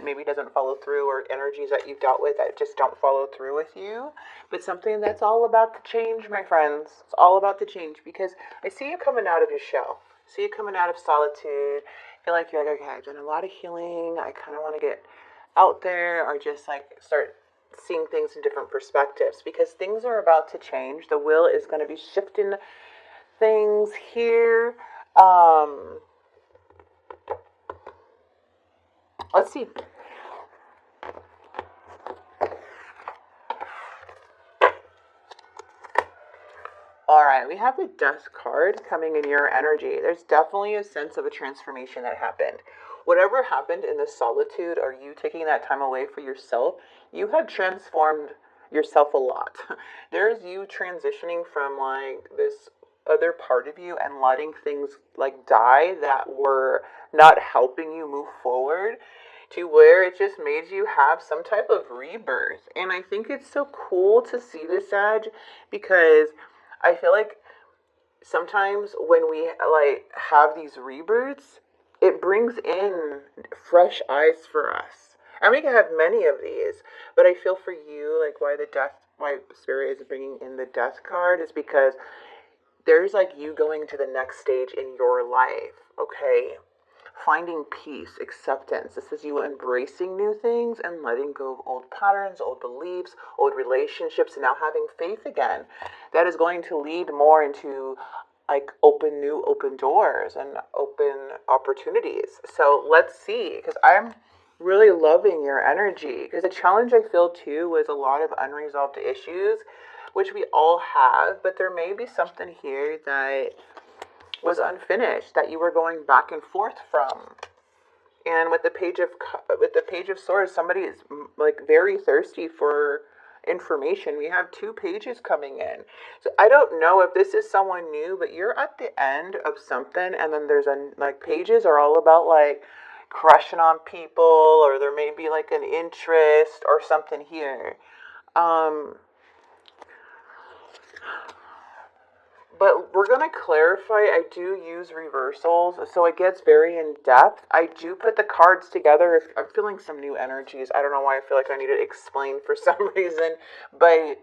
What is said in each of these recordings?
maybe doesn't follow through, or energies that you've dealt with that just don't follow through with you, but something that's all about to change, my friends. It's all about to change, because I see you coming out of your shell. I see you coming out of solitude. I feel like you're like, okay, I've done a lot of healing. I kind of want to get out there, or just like start seeing things in different perspectives, because things are about to change. The will is going to be shifting things here. Let's see. All right, we have the Death card coming in your energy. There's definitely a sense of a transformation that happened. Whatever happened in the solitude, or you taking that time away for yourself, you have transformed yourself a lot. There's you transitioning from like this other part of you and letting things like die that were not helping you move forward, to where it just made you have some type of rebirth. And I think it's so cool to see this, Sag, because I feel like sometimes when we like have these rebirths, it brings in fresh eyes for us. And we can have many of these, but I feel for you, like why Spirit is bringing in the Death card is because there's like you going to the next stage in your life, okay? Finding peace, acceptance. This is you embracing new things and letting go of old patterns, old beliefs, old relationships, and now having faith again. That is going to lead more into like open doors and open opportunities. So let's see, because I'm really loving your energy. Because the challenge I feel too was a lot of unresolved issues, which we all have, but there may be something here that was unfinished that you were going back and forth from. And with the page of swords, somebody is like very thirsty for information. We have two pages coming in, so I don't know if this is someone new, but you're at the end of something, and then there's a like pages are all about like crushing on people, or there may be like an interest or something here. But we're going to clarify, I do use reversals, so it gets very in depth. I do put the cards together if I'm feeling some new energies. I don't know why I feel like I need to explain for some reason, but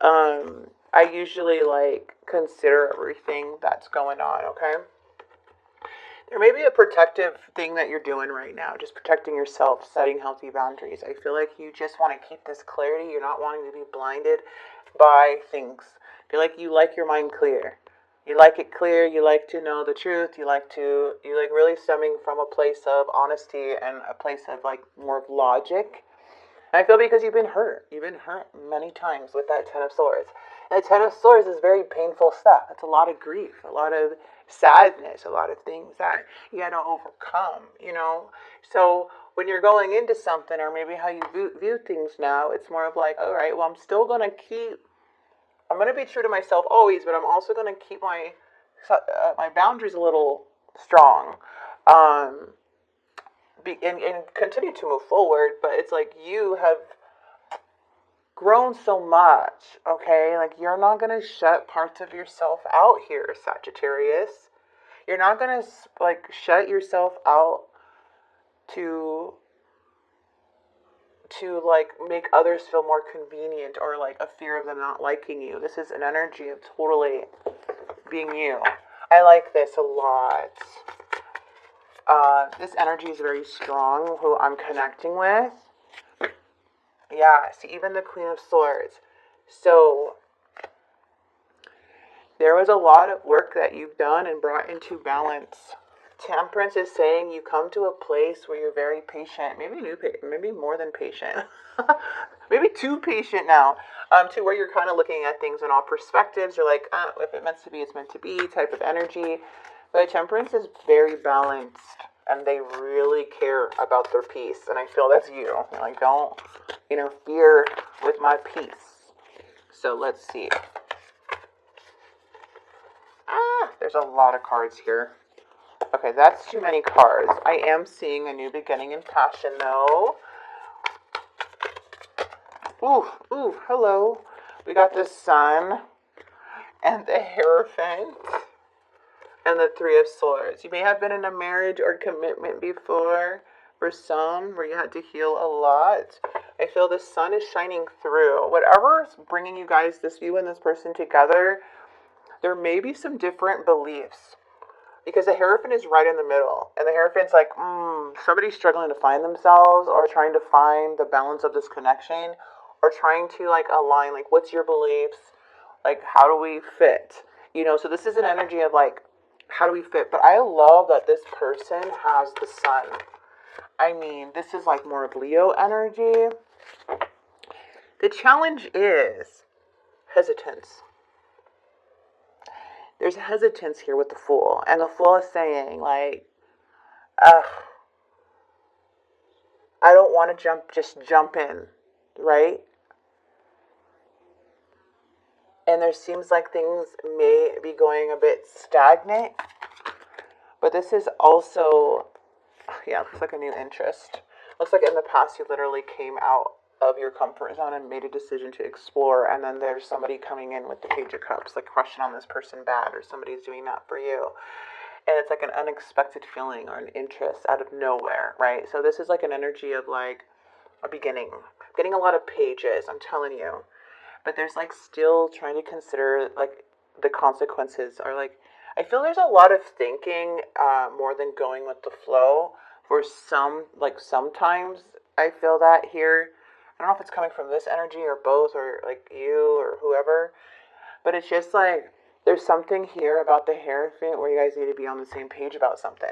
I usually like consider everything that's going on, okay? There may be a protective thing that you're doing right now, just protecting yourself, setting healthy boundaries. I feel like you just want to keep this clarity. You're not wanting to be blinded by things. I feel like you like your mind clear. You like it clear. You like to know the truth. You like really stemming from a place of honesty and a place of like more of logic. And I feel because you've been hurt. You've been hurt many times with that Ten of Swords. And the Ten of Swords is very painful stuff. It's a lot of grief, a lot of sadness, a lot of things that you got to overcome. So when you're going into something, or maybe how you view things now, it's more of like, all right, well, I'm going to be true to myself always, but I'm also going to keep my boundaries a little strong. And continue to move forward, but it's like you have grown so much, okay? Like you're not going to shut parts of yourself out here, Sagittarius. You're not going to like shut yourself out to like make others feel more convenient, or like a fear of them not liking you. This is an energy of totally being you. I like this a lot. This energy is very strong, who I'm connecting with. Yeah, see, even the Queen of Swords. So there was a lot of work that you've done and brought into balance. Temperance is saying you come to a place where you're very patient, maybe more than patient, maybe too patient now, to where you're kind of looking at things in all perspectives. You're like, if it meant to be, it's meant to be type of energy. But Temperance is very balanced, and they really care about their peace. And I feel that's you. Like, don't interfere with my peace. So let's see. There's a lot of cards here. Okay, that's too many cards. I am seeing a new beginning in passion, though. Ooh, hello. We got the Sun and the Hierophant and the Three of Swords. You may have been in a marriage or commitment before, For some, where you had to heal a lot, I feel the sun is shining through. Whatever's bringing you guys, you and this person together, there may be some different beliefs. Because the Hierophant is right in the middle. And the Hierophant's like, somebody's struggling to find themselves or trying to find the balance of this connection or trying to like align, like, what's your beliefs? Like, how do we fit? So this is an energy of like, how do we fit? But I love that this person has the sun. I mean, this is like more of Leo energy. The challenge is hesitance. There's hesitance here with the Fool. And the Fool is saying, like, I don't want to just jump in, right? And there seems like things may be going a bit stagnant. But this is also, looks like a new interest. Looks like in the past you literally came out of your comfort zone and made a decision to explore, and then there's somebody coming in with the Page of Cups, like crushing on this person bad, or somebody's doing that for you. And it's like an unexpected feeling or an interest out of nowhere, right? So this is like an energy of like a beginning. I'm getting a lot of pages, I'm telling you. But there's like still trying to consider like the consequences, or like, I feel there's a lot of thinking more than going with the flow. For some, like sometimes I feel that here. I don't know if it's coming from this energy or both, or like you or whoever. But it's just like, there's something here about the Hierophant where you guys need to be on the same page about something.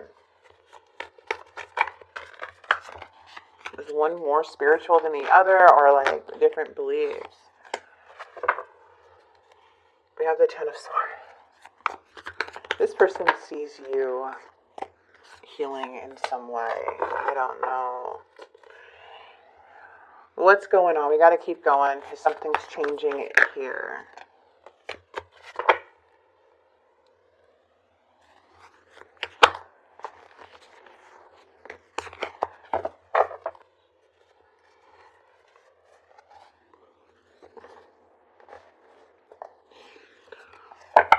Is one more spiritual than the other, or like different beliefs? We have the Ten of Swords. This person sees you healing in some way. I don't know. What's going on? We got to keep going because something's changing here.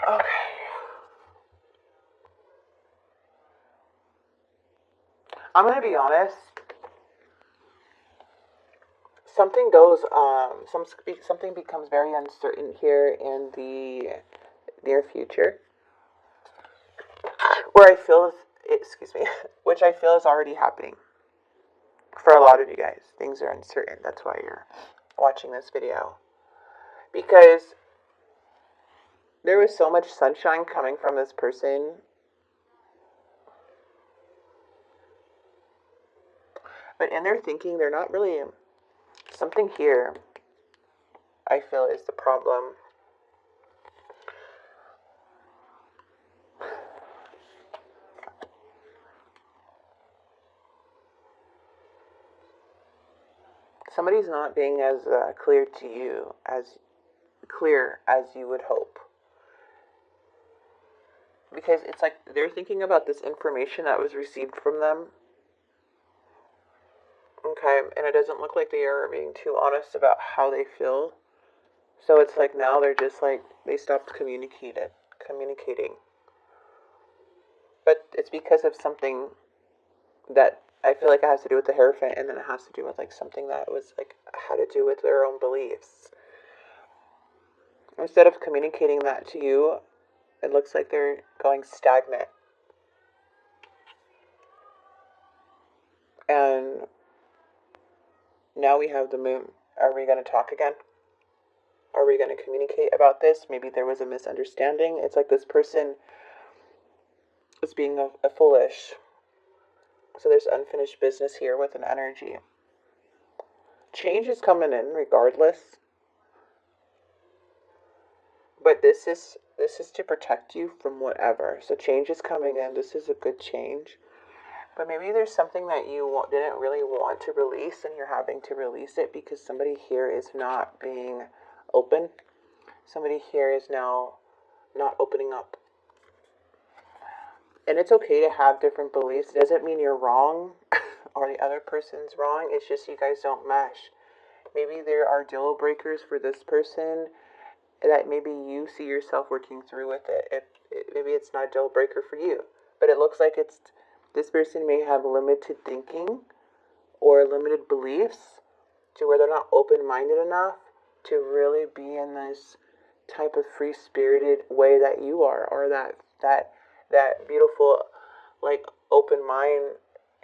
Okay. I'm going to be honest. Something goes, something becomes very uncertain here in the near future. Where I feel, which I feel is already happening. For a lot of you guys, things are uncertain. That's why you're watching this video. Because there was so much sunshine coming from this person. But in their thinking, they're not really... Something here, I feel, is the problem. Somebody's not being as clear to you, as clear as you would hope. Because it's like they're thinking about this information that was received from them. Okay, and it doesn't look like they are being too honest about how they feel. So it's like now they're just like, they stopped communicating. But it's because of something that I feel like it has to do with the Hierophant, and then it has to do with like something that was like had to do with their own beliefs. Instead of communicating that to you, it looks like they're going stagnant. And now we have the Moon. Are we going to talk again? Are we going to communicate about this? Maybe there was a misunderstanding. It's like this person is being a foolish. So there's unfinished business here with an energy. Change is coming in regardless. But this is to protect you from whatever. So change is coming in. This is a good change. But maybe there's something that you didn't really want to release, and you're having to release it because somebody here is not being open. Somebody here is now not opening up. And it's okay to have different beliefs. It doesn't mean you're wrong or the other person's wrong. It's just you guys don't mesh. Maybe there are deal breakers for this person that maybe you see yourself working through with it. Maybe it's not a deal breaker for you. But it looks like this person may have limited thinking, or limited beliefs to where they're not open-minded enough to really be in this type of free-spirited way that you are, or that beautiful, like, open mind.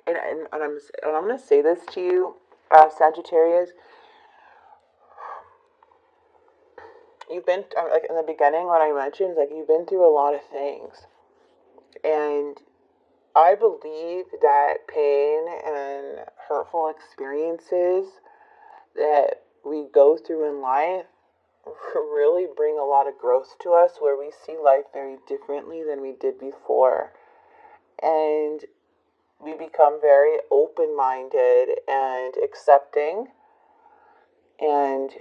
And I'm gonna say this to you, Sagittarius. You've been, like, in the beginning, what I mentioned, like, you've been through a lot of things, and I believe that pain and hurtful experiences that we go through in life really bring a lot of growth to us, where we see life very differently than we did before. And we become very open-minded and accepting, and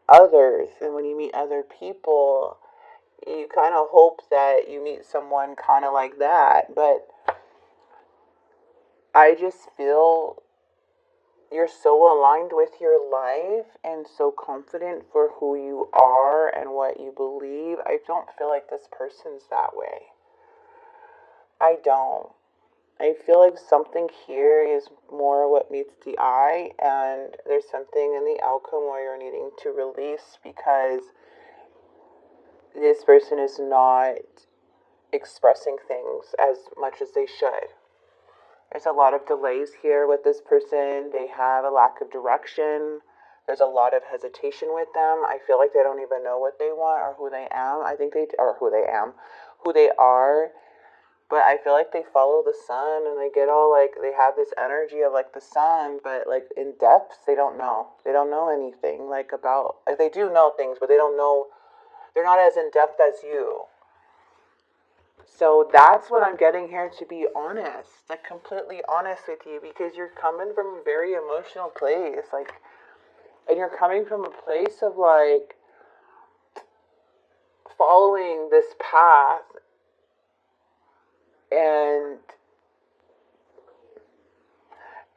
others. And when you meet other people, you kind of hope that you meet someone kind of like that. But I just feel you're so aligned with your life and so confident for who you are and what you believe. I don't feel like this person's that way. I don't. I feel like something here is more what meets the eye, and there's something in the outcome where you're needing to release because this person is not expressing things as much as they should. There's a lot of delays here with this person. They have a lack of direction. There's a lot of hesitation with them. I feel like they don't even know what they want or who they am. Who they are. But I feel like they follow the sun, and they get all, like, they have this energy of, like, the sun, but, like, in depth, they don't know. They don't know anything, like, about, like, they do know things, but they don't know, they're not as in depth as you. So that's what I'm getting here, to be honest, like, completely honest with you, because you're coming from a very emotional place, like, and you're coming from a place of, like, following this path, and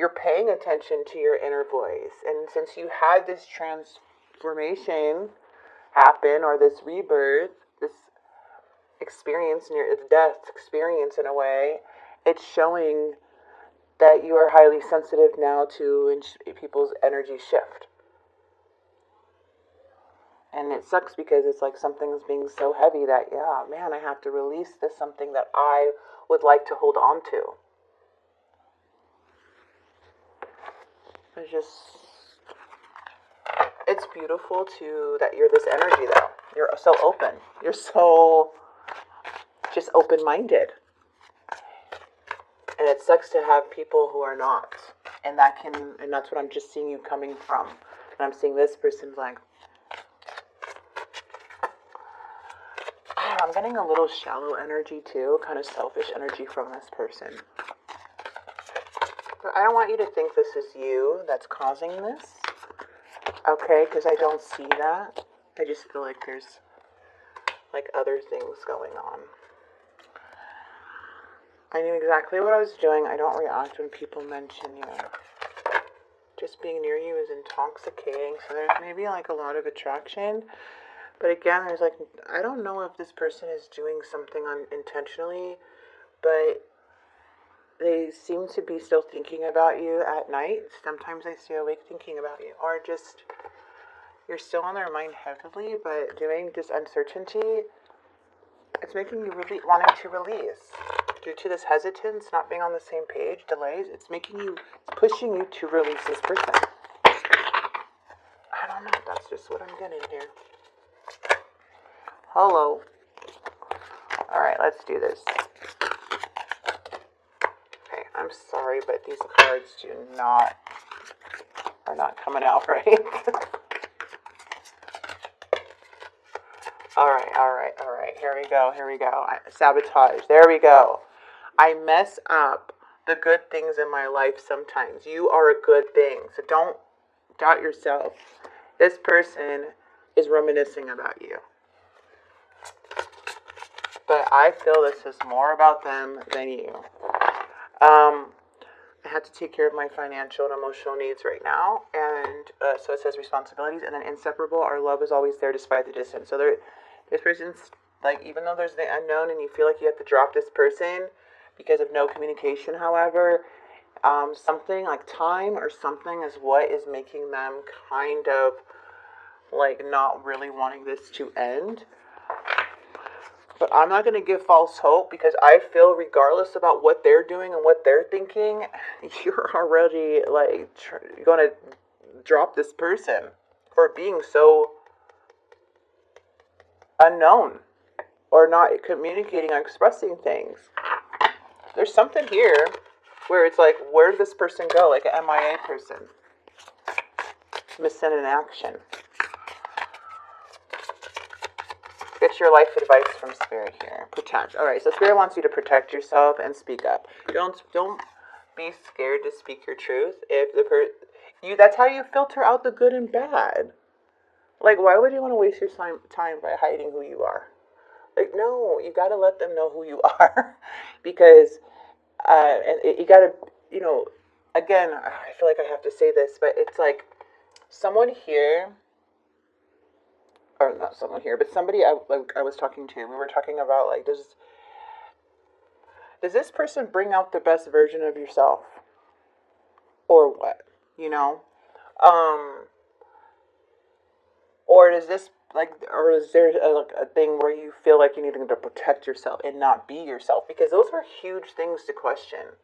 you're paying attention to your inner voice. And since you had this transformation happen, or this rebirth, this experience, in your death experience in a way, it's showing that you are highly sensitive now to people's energy shift. And it sucks because it's like something's being so heavy that, yeah, man, I have to release this, something that I would like to hold on to. It's beautiful that you're this energy, though. You're so open. You're so just open-minded. And it sucks to have people who are not. And that's what I'm just seeing you coming from. And I'm seeing this person's like, I'm getting a little shallow energy too, kind of selfish energy from this person. But I don't want you to think this is you that's causing this, okay? Because I don't see that. I just feel like there's, like, other things going on. I knew exactly what I was doing. I don't react when people mention you. Just being near you is intoxicating, so there's maybe, like, a lot of attraction. But again, there's, like, I don't know if this person is doing something unintentionally, but they seem to be still thinking about you at night. Sometimes they stay awake thinking about you, or just you're still on their mind heavily, but doing this uncertainty, it's making you really wanting to release. Due to this hesitance, not being on the same page, delays, it's pushing you to release this person. I don't know, that's just what I'm getting here. Hello. Alright, let's do this. Okay, I'm sorry, but these cards are not coming out right. Alright. Here we go. Sabotage. There we go. I mess up the good things in my life sometimes. You are a good thing, so don't doubt yourself. This person is reminiscing about you. But I feel this is more about them than you. I had to take care of my financial and emotional needs right now. And so it says responsibilities, and then inseparable. Our love is always there despite the distance. So this person's, like, even though there's the unknown and you feel like you have to drop this person because of no communication, however, Something like time or something is what is making them kind of like not really wanting this to end. But I'm not going to give false hope, because I feel regardless about what they're doing and what they're thinking, you're already like going to drop this person for being so unknown or not communicating or expressing things. There's something here where it's like, where did this person go? Like an MIA person. Missing in action. Get your life advice from Spirit here. Protect. All right, so Spirit wants you to protect yourself and speak up. Don't be scared to speak your truth. If that's how you filter out the good and bad. Like, why would you want to waste your time by hiding who you are? Like, no, you got to let them know who you are, because and you got to, again, I feel like I have to say this, but it's like someone here. Or not someone here, but somebody I was talking to, we were talking about, like, does this person bring out the best version of yourself? Or what? Or is this, like, or is there a thing where you feel like you need to protect yourself and not be yourself? Because those are huge things to question.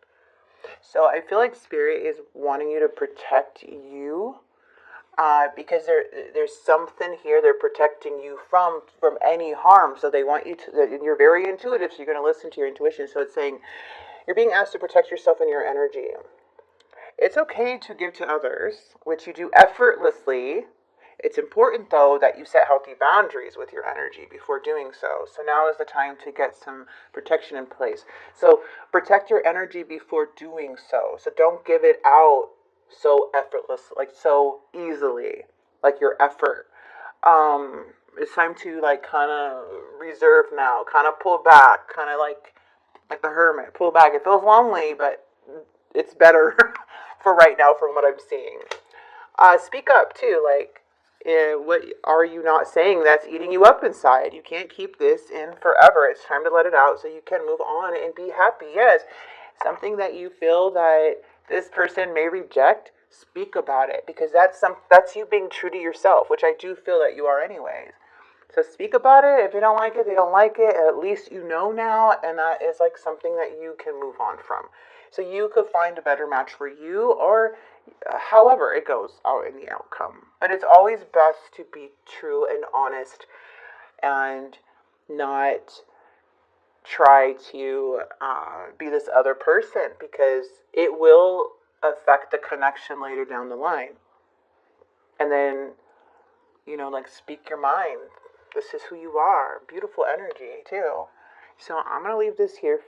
So I feel like Spirit is wanting you to protect you. Because there's something here they're protecting you from any harm. So they want you to, and you're very intuitive, so you're going to listen to your intuition. So it's saying you're being asked to protect yourself and your energy. It's okay to give to others, which you do effortlessly. It's important, though, that you set healthy boundaries with your energy before doing so. So now is the time to get some protection in place. So protect your energy before doing so. So don't give it out so effortless, like so easily, like your effort. It's time to like kind of reserve now, kind of pull back, kind of like the hermit, pull back. It feels lonely, but it's better for right now from what I'm seeing. Speak up too, like what are you not saying that's eating you up inside? You can't keep this in forever. It's time to let it out so you can move on and be happy. Yes, something that you feel that this person may reject, speak about it, because that's you being true to yourself, which I do feel that you are anyways. So speak about it. If you don't like it, they don't like it. At least you know now, and that is like something that you can move on from. So you could find a better match for you, or however it goes out in the outcome. But it's always best to be true and honest and not try to be this other person, because it will affect the connection later down the line. And then, like, speak your mind. This is who you are. Beautiful energy too. So I'm going to leave this here.